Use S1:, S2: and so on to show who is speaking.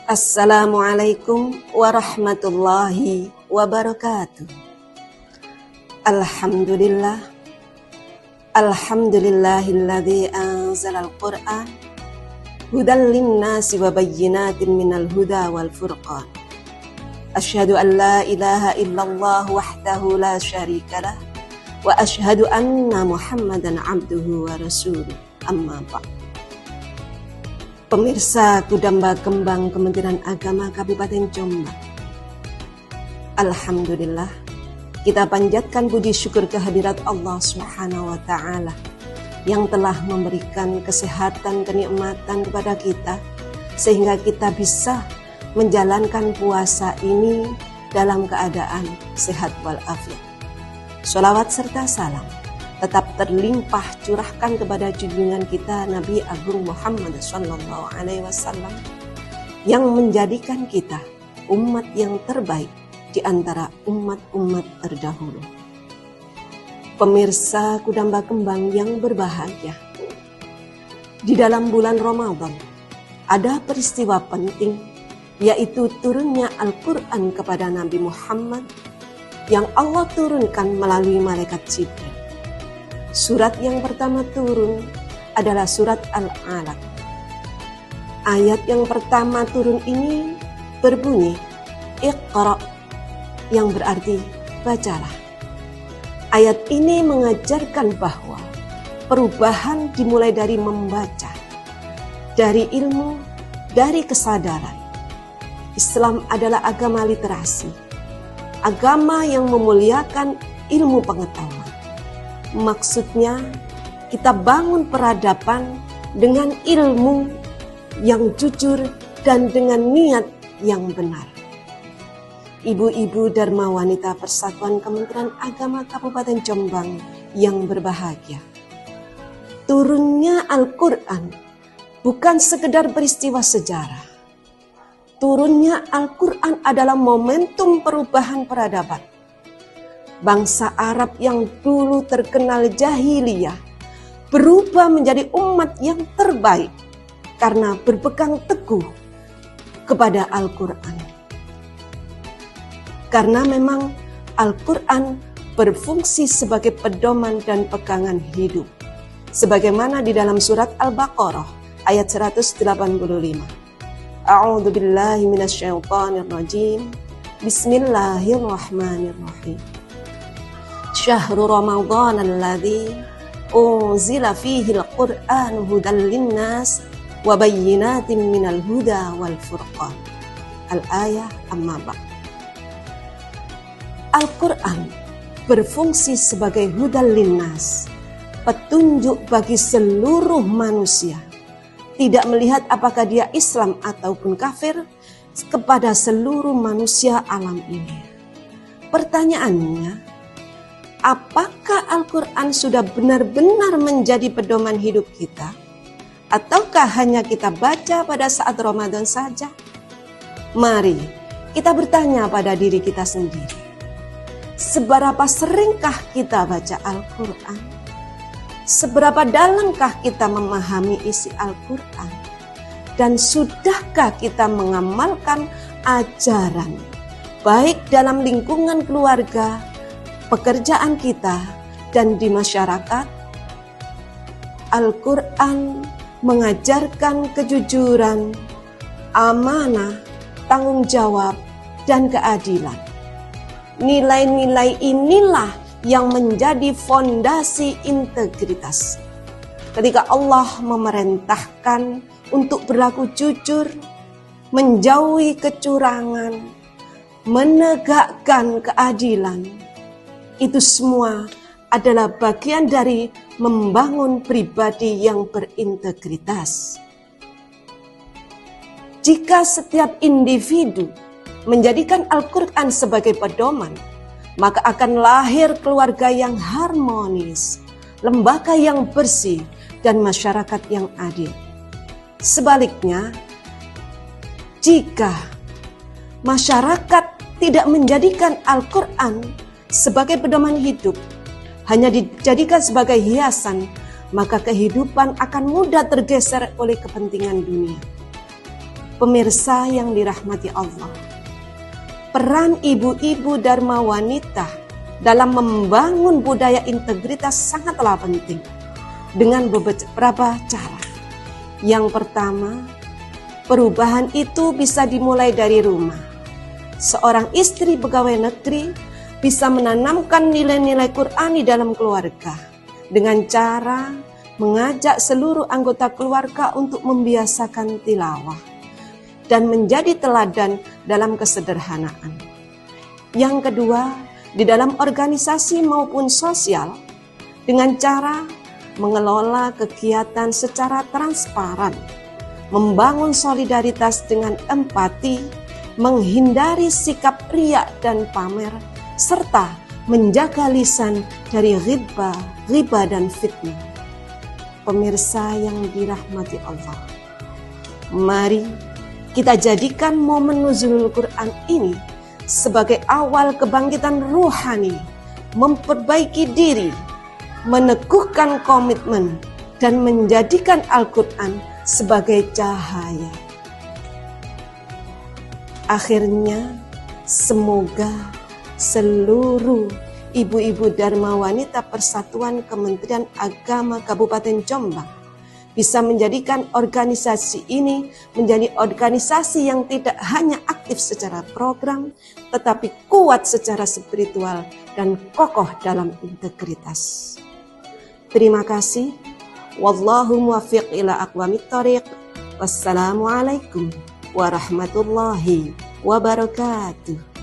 S1: Assalamualaikum warahmatullahi wabarakatuh. Alhamdulillah. Alhamdulillahilladzi anzalal Qur'an hudan linnasi wa bayyinatin minal huda wal furqan. Asyhadu an la ilaha illallah wahdahu la syarikalah wa asyhadu anna Muhammadan abduhu wa rasuluh. Amma ba'd. Pemirsa Kudamba Kembang Kementerian Agama Kabupaten Jombang, alhamdulillah, kita panjatkan puji syukur kehadirat Allah Subhanahu wa Ta'ala yang telah memberikan kesehatan, kenikmatan kepada kita sehingga kita bisa menjalankan puasa ini dalam keadaan sehat walafiat. Sholawat serta salam tetap terlimpah curahkan kepada junjungan kita Nabi Agung Muhammad SAW yang menjadikan kita umat yang terbaik di antara umat-umat terdahulu. Pemirsa Kudamba Kembang yang berbahagia, di dalam bulan Ramadan ada peristiwa penting, yaitu turunnya Al-Quran kepada Nabi Muhammad yang Allah turunkan melalui malaikat Jibril. Surat yang pertama turun adalah surat Al-Alaq. Ayat yang pertama turun ini berbunyi Iqra, yang berarti bacalah. Ayat ini mengajarkan bahwa perubahan dimulai dari membaca, dari ilmu, dari kesadaran. Islam adalah agama literasi, agama yang memuliakan ilmu pengetahuan. Maksudnya kita bangun peradaban dengan ilmu yang jujur dan dengan niat yang benar. Ibu-ibu Dharma Wanita Persatuan Kementerian Agama Kabupaten Jombang yang berbahagia, turunnya Al-Quran bukan sekedar peristiwa sejarah. Turunnya Al-Quran adalah momentum perubahan peradaban. Bangsa Arab yang dulu terkenal jahiliyah berubah menjadi umat yang terbaik karena berpegang teguh kepada Al-Quran. Karena memang Al-Quran berfungsi sebagai pedoman dan pegangan hidup. Sebagaimana di dalam surat Al-Baqarah ayat 185. A'udzu billahi minasyaitonir rajim. Bismillahirrahmanirrahim. Syahrul Ramadan alladzi unzila fihi al-Qur'an hudan linnas wa bayyinatin minal huda wal furqan. Al-ayah amma ba'd. Al-Quran berfungsi sebagai hudan linnas, petunjuk bagi seluruh manusia, tidak melihat apakah dia Islam ataupun kafir, kepada seluruh manusia alam ini. Pertanyaannya, apakah Al-Quran sudah benar-benar menjadi pedoman hidup kita? Ataukah hanya kita baca pada saat Ramadan saja? Mari kita bertanya pada diri kita sendiri. Seberapa seringkah kita baca Al-Quran? Seberapa dalamkah kita memahami isi Al-Quran? Dan sudahkah kita mengamalkan ajaran, baik dalam lingkungan keluarga, pekerjaan kita, dan di masyarakat? Al-Quran mengajarkan kejujuran, amanah, tanggung jawab, dan keadilan. Nilai-nilai inilah yang menjadi fondasi integritas. Ketika Allah memerintahkan untuk berlaku jujur, menjauhi kecurangan, menegakkan keadilan, itu semua adalah bagian dari membangun pribadi yang berintegritas. Jika setiap individu menjadikan Al-Quran sebagai pedoman, maka akan lahir keluarga yang harmonis, lembaga yang bersih, dan masyarakat yang adil. Sebaliknya, jika masyarakat tidak menjadikan Al-Quran sebagai pedoman hidup, hanya dijadikan sebagai hiasan, maka kehidupan akan mudah tergeser oleh kepentingan dunia. Pemirsa yang dirahmati Allah, peran ibu-ibu Dharma Wanita dalam membangun budaya integritas sangatlah penting dengan beberapa cara. Yang pertama, perubahan itu bisa dimulai dari rumah. Seorang istri pegawai negeri bisa menanamkan nilai-nilai Qur'ani dalam keluarga dengan cara mengajak seluruh anggota keluarga untuk membiasakan tilawah dan menjadi teladan dalam kesederhanaan. Yang kedua, di dalam organisasi maupun sosial dengan cara mengelola kegiatan secara transparan, membangun solidaritas dengan empati, menghindari sikap riak dan pamer, serta menjaga lisan dari riba dan fitnah. Pemirsa yang dirahmati Allah, mari kita jadikan momen nuzulul Quran ini sebagai awal kebangkitan ruhani, memperbaiki diri, meneguhkan komitmen, dan menjadikan Al-Quran sebagai cahaya. Akhirnya, semoga seluruh ibu-ibu Dharma Wanita Persatuan Kementerian Agama Kabupaten Jombang bisa menjadikan organisasi ini menjadi organisasi yang tidak hanya aktif secara program, tetapi kuat secara spiritual dan kokoh dalam integritas. Terima kasih. Wallahu muwaffiq ila aqwamit thoriq. Wassalamualaikum warahmatullahi wabarakatuh.